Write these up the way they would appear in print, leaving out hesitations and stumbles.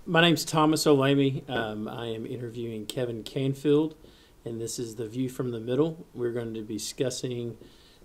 My name's Thomas Olamy. I am interviewing Kevin Canfield, and this is The View from the Middle. We're going to be discussing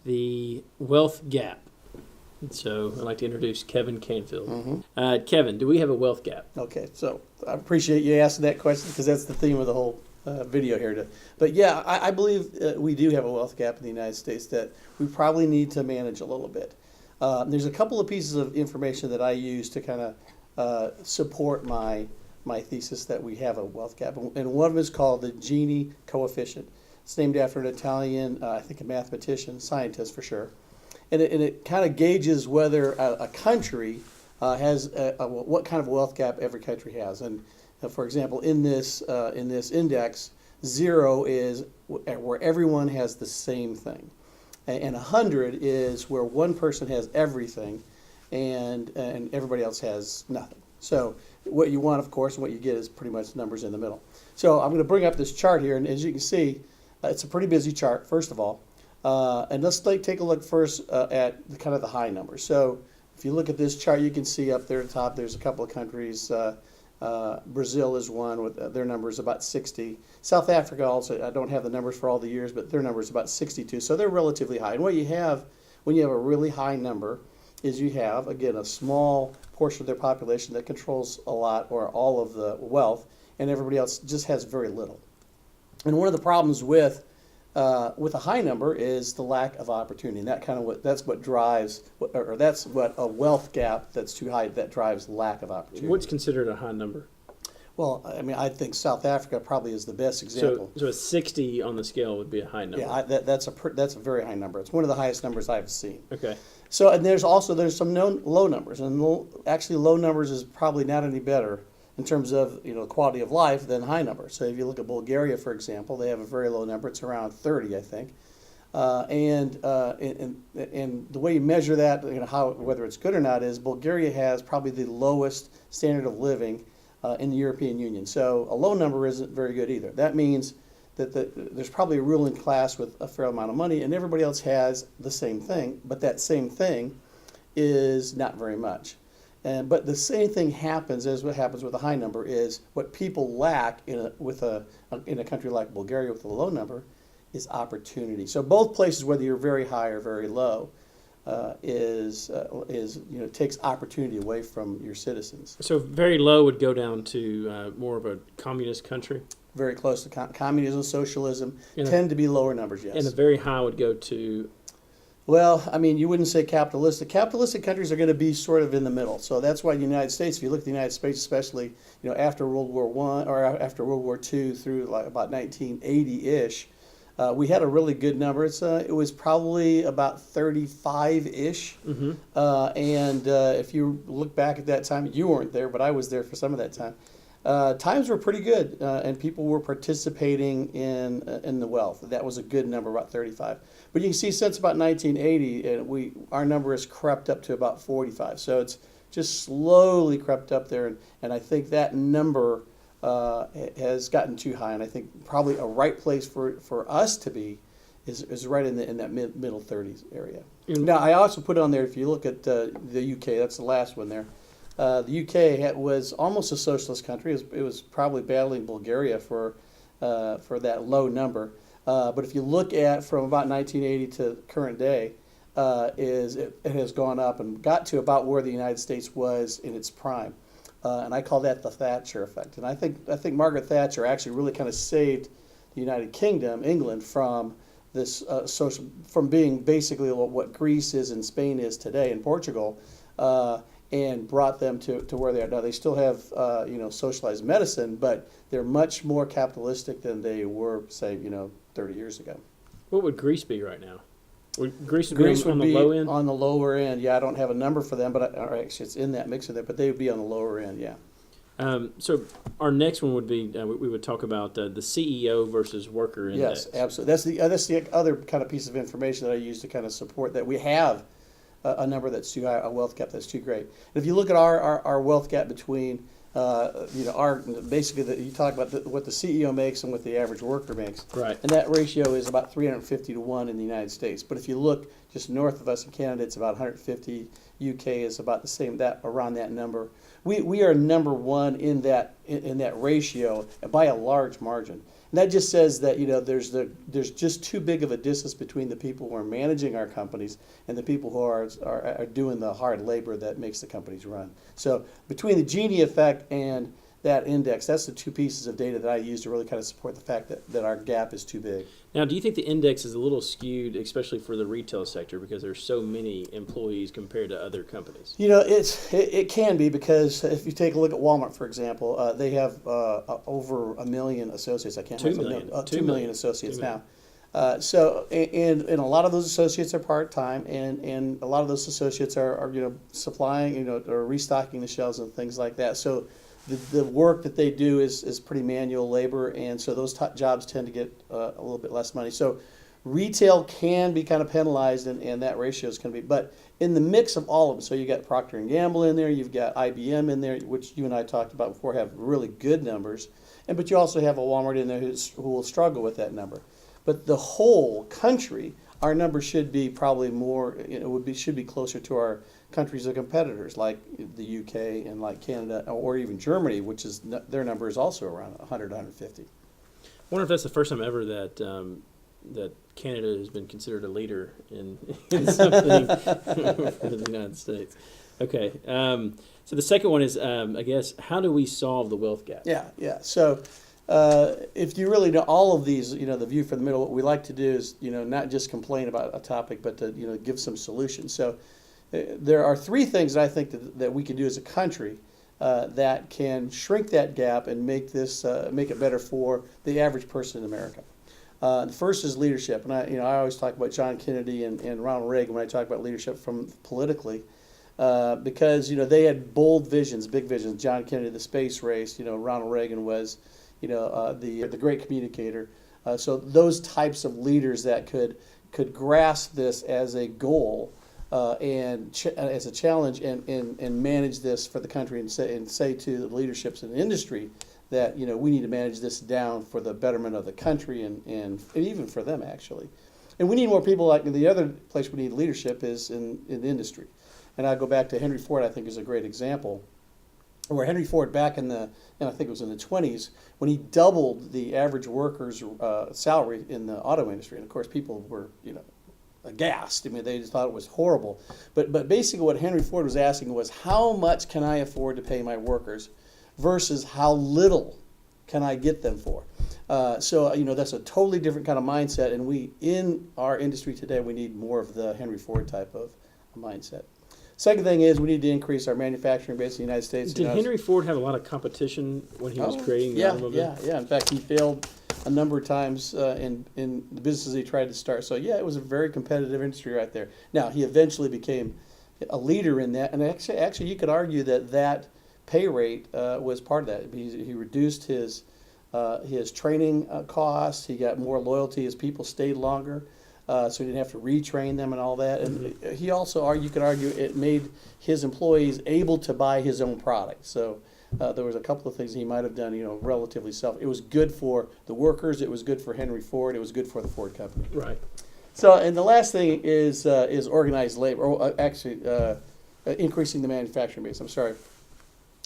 the wealth gap. And so I'd like to introduce Kevin Canfield. Kevin, do we have a wealth gap? Okay, so I appreciate you asking that question because that's the theme of the whole video here. But yeah, I believe we do have a wealth gap in the United States that we probably need to manage a little bit. There's a couple of pieces of information that I use to kind of support my thesis that we have a wealth gap. And one of them is called the Gini coefficient. It's named after an Italian, I think a mathematician, scientist for sure. And it kind of gauges whether a country has what kind of wealth gap every country has. And for example, in this index, 0 is where everyone has the same thing, and 100 is where one person has everything, and everybody else has nothing. So what you want, of course, and what you get is pretty much numbers in the middle. So I'm going to bring up this chart here, and as you can see, it's a pretty busy chart, first of all. And let's take a look first at kind of the high numbers. So if you look at this chart, you can see up there at the top, there's a couple of countries. Brazil is one with their number is about 60. South Africa also, I don't have the numbers for all the years, but their number is about 62. So they're relatively high. And what you have when you have a really high number is you have, again, a small portion of their population that controls a lot or all of the wealth, and everybody else just has very little. And one of the problems with a high number is the lack of opportunity, and that's what drives, or that's what a wealth gap that's too high that drives lack of opportunity. What's considered a high number? Well, I mean, I think South Africa probably is the best example. So a 60 on the scale would be a high number. Yeah, that's a very high number. It's one of the highest numbers I've seen. Okay. So, and there's some known low numbers, and actually low numbers is probably not any better in terms of quality of life than high numbers. So if you look at Bulgaria, for example, they have a very low number. It's around 30, I think. And the way you measure that, whether it's good or not, is Bulgaria has probably the lowest standard of living in the European Union. So a low number isn't very good either. That means that there's probably a ruling class with a fair amount of money, and everybody else has the same thing, but that same thing is not very much. But the same thing happens as what happens with a high number is what people lack in a country like Bulgaria with a low number is opportunity. So both places, whether you're very high or very low, takes opportunity away from your citizens. So very low would go down to more of a communist country? Very close to communism, socialism, tend to be lower numbers, yes. And the very high would go to? Well, I mean, you wouldn't say capitalistic. Capitalistic countries are going to be sort of in the middle. So that's why the United States, if you look at the United States, especially after World War I or after World War II through like about 1980-ish, we had a really good number. It was probably about 35-ish. Mm-hmm. And if you look back at that time, you weren't there, but I was there for some of that time. Times were pretty good, and people were participating in the wealth. That was a good number, about 35. But you can see since about 1980, our number has crept up to about 45. So it's just slowly crept up there, and I think that number has gotten too high. And I think probably a right place for us to be is right in that middle 30s area. Now, I also put on there, if you look at the UK, that's the last one there. The UK was almost a socialist country. It was probably battling Bulgaria for that low number. But if you look at from about 1980 to current day, it has gone up and got to about where the United States was in its prime. And I call that the Thatcher effect. And I think Margaret Thatcher actually really kind of saved the United Kingdom, England, from this from being basically what Greece is and Spain is today and Portugal. And brought them to where they are now. They still have socialized medicine, but they're much more capitalistic than they were, say, 30 years ago. What would Greece be right now? Greece would be on the low end? On the lower end, yeah. I don't have a number for them, but actually it's in that mix of that, but they would be on the lower end, yeah. So our next one would be, we would talk about the CEO versus worker index. Yes, absolutely. That's the other kind of piece of information that I use to kind of support that we have a number that's too high, a wealth gap that's too great. And if you look at our wealth gap between, you talk about what the CEO makes and what the average worker makes. Right. And that ratio is about 350 to 1 in the United States. But if you look just north of us in Canada, it's about 150. UK is about the same, around that number. we are number one in that ratio by a large margin. And that just says that there's just too big of a distance between the people who are managing our companies and the people who are doing the hard labor that makes the companies run. So between the Gini effect and that index, that's the two pieces of data that I use to really kind of support the fact that our gap is too big. Now, do you think the index is a little skewed, especially for the retail sector, because there's so many employees compared to other companies? It can be, because if you take a look at Walmart, for example, they have over 1 million associates. I can't remember. 2 million associates now. And a lot of those associates are part-time, and a lot of those associates are supplying, or restocking the shelves and things like that. So the work that they do is pretty manual labor, and so those jobs tend to get a little bit less money. So retail can be kind of penalized, and that ratio is going to be. But in the mix of all of them, so you got Procter & Gamble in there, you've got IBM in there, which you and I talked about before, have really good numbers, but you also have a Walmart in there who will struggle with that number. But the whole country, our number should be probably more. Should be closer to our countries of competitors, like the UK and like Canada, or even Germany, which is their number is also around 100, 150. I wonder if that's the first time ever that that Canada has been considered a leader in something for the United States. Okay, so the second one is, I guess, how do we solve the wealth gap? Yeah. So if you really know all of these, the view from the middle, what we like to do is, not just complain about a topic, but to, give some solutions. So there are three things that I think that we can do as a country that can shrink that gap and make it better for the average person in America. The first is leadership, and I always talk about John Kennedy and Ronald Reagan when I talk about leadership from politically, because they had bold visions, big visions. John Kennedy, the space race. Ronald Reagan was, the great communicator. So those types of leaders that could grasp this as a goal. As a challenge, and manage this for the country, and say to the leaderships in the industry that we need to manage this down for the betterment of the country and even for them, actually. And we need more people. Like the other place we need leadership is in the industry. And I go back to Henry Ford. I think is a great example, where Henry Ford back I think it was in the 20s, when he doubled the average worker's salary in the auto industry. And of course, people were aghast. They just thought it was horrible. But basically what Henry Ford was asking was, how much can I afford to pay my workers versus how little can I get them for? So that's a totally different kind of mindset, and we, in our industry today, we need more of the Henry Ford type of mindset. Second thing is we need to increase our manufacturing base in the United States. Did Henry Ford have a lot of competition when he was creating the automobile? Yeah. In fact, he failed a number of times in the businesses he tried to start. So it was a very competitive industry right there. Now, he eventually became a leader in that, and actually you could argue that pay rate was part of that. He reduced his training costs. He got more loyalty. His people stayed longer, so he didn't have to retrain them and all that. And he also, you could argue, it made his employees able to buy his own product. So there was a couple of things he might have done, relatively self. It was good for the workers. It was good for Henry Ford. It was good for the Ford company. Right. So, and the last thing is organized labor, or increasing the manufacturing base. I'm sorry.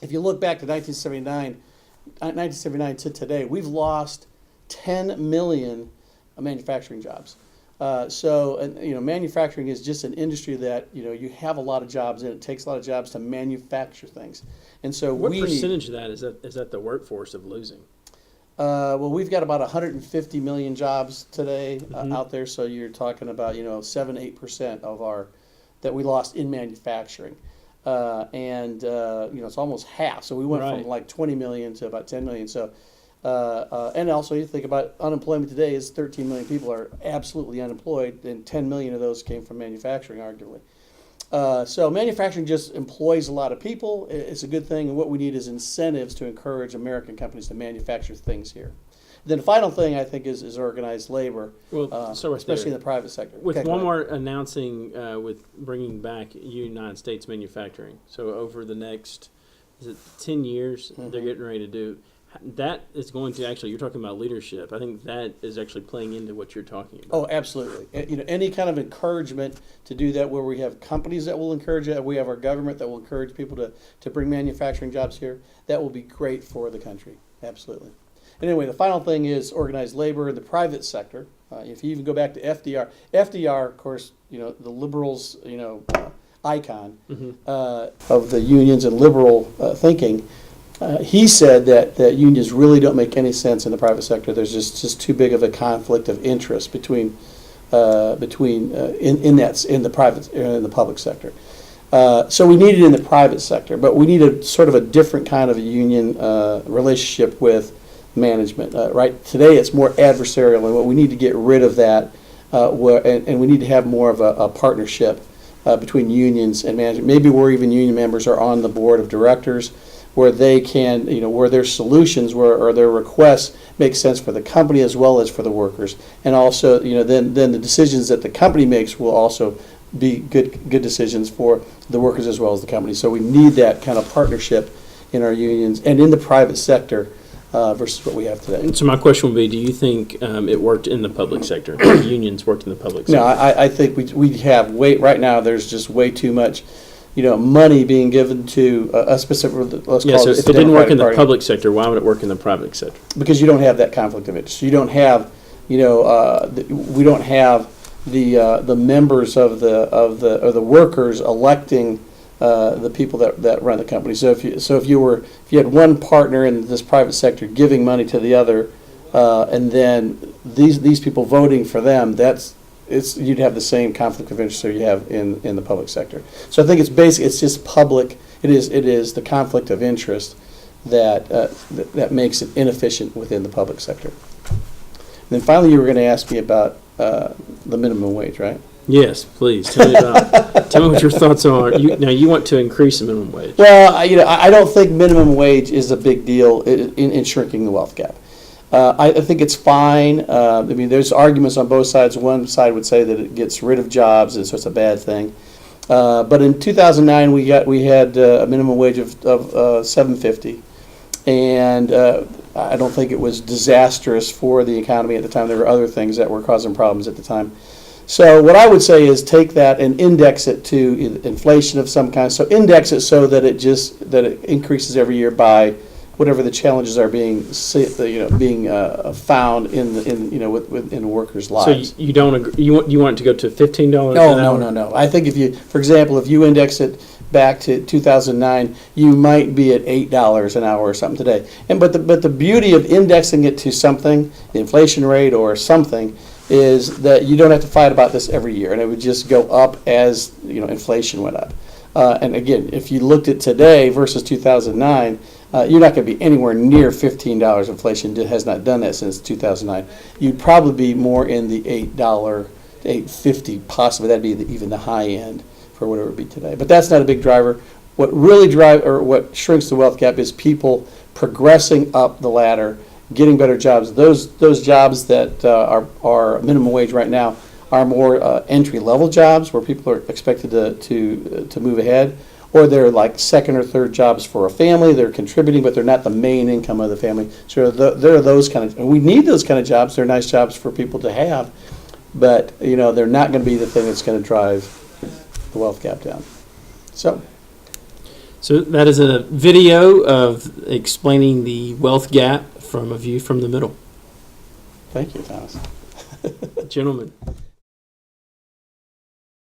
If you look back to 1979 to today, we've lost 10 million manufacturing jobs. Manufacturing is just an industry that you have a lot of jobs in. It takes a lot of jobs to manufacture things, and so what percentage of that is that the workforce of losing? Well, we've got about 150 million jobs today out there. So you're talking about 7-8% of our that we lost in manufacturing, it's almost half. So we went from like 20 million to about 10 million. So. And also, you think about unemployment today is 13 million people are absolutely unemployed, and 10 million of those came from manufacturing, arguably. So manufacturing just employs a lot of people. It's a good thing, and what we need is incentives to encourage American companies to manufacture things here. Then the final thing I think is organized labor, especially in the private sector. With Walmart announcing with bringing back United States manufacturing, so over the next, is it 10 years, they're getting ready to do. that is going to actually, you're talking about leadership. I think that is actually playing into what you're talking about. Oh, absolutely. Any kind of encouragement to do that, where we have companies that will encourage it, we have our government that will encourage people to bring manufacturing jobs here, that will be great for the country. Absolutely. Anyway, the final thing is organized labor in the private sector. If you even go back to FDR, of course, the liberals, icon of the unions and liberal thinking. He said that unions really don't make any sense in the private sector. There's just too big of a conflict of interest between in the public sector. So we need it in the private sector, but we need a sort of a different kind of a union relationship with management. Right today, it's more adversarial, and we need to get rid of that, and we need to have more of a partnership between unions and management. Maybe where even union members are on the board of directors, where they can, where their solutions or their requests make sense for the company as well as for the workers, and also, then the decisions that the company makes will also be good decisions for the workers as well as the company. So we need that kind of partnership in our unions and in the private sector versus what we have today. So my question would be, do you think it worked in the public sector? Unions worked in the public sector? No, I think we have right now. There's just way too much, money being given to a specific. So if it didn't work in the public sector, why would it work in the private sector? Because you don't have that conflict of interest. You don't have, we don't have the members of the workers electing the people that run the company. So if you had one partner in this private sector giving money to the other, and then these people voting for them, you'd have the same conflict of interest that you have in the public sector. So I think it's basic. It's just public. It is the conflict of interest that makes it inefficient within the public sector. And then finally, you were going to ask me about the minimum wage, right? Yes, please. Tell me what your thoughts are. Now, you want to increase the minimum wage. Well, I don't think minimum wage is a big deal in shrinking the wealth gap. I think it's fine. There's arguments on both sides. One side would say that it gets rid of jobs, and so it's a bad thing. But in 2009, we had a minimum wage of $7.50, and I don't think it was disastrous for the economy at the time. There were other things that were causing problems at the time. So what I would say is take that and index it to inflation of some kind. So index it so that it increases every year by whatever the challenges are being found in workers' lives. So you don't agree, you want it to go to $15 an hour? No. I think for example, if you index it back to 2009, you might be at $8 an hour or something today. But the beauty of indexing it to something, the inflation rate or something, is that you don't have to fight about this every year, and it would just go up as inflation went up. And again, if you looked at today versus 2009, you're not going to be anywhere near $15. Inflation has not done that since 2009. You'd probably be more in the $8 to $8.50, possibly. That'd be even the high end for whatever it would be today. But that's not a big driver. What really what shrinks the wealth gap is people progressing up the ladder, getting better jobs. Those jobs that are minimum wage right now are more entry-level jobs where people are expected to move ahead, or they're like second or third jobs for a family. They're contributing, but they're not the main income of the family. So there are those kind of, and we need those kind of jobs. They're nice jobs for people to have, but they're not going to be the thing that's going to drive the wealth gap down. So that is a video of explaining the wealth gap from a view from the middle. Thank you, Thomas. Gentlemen.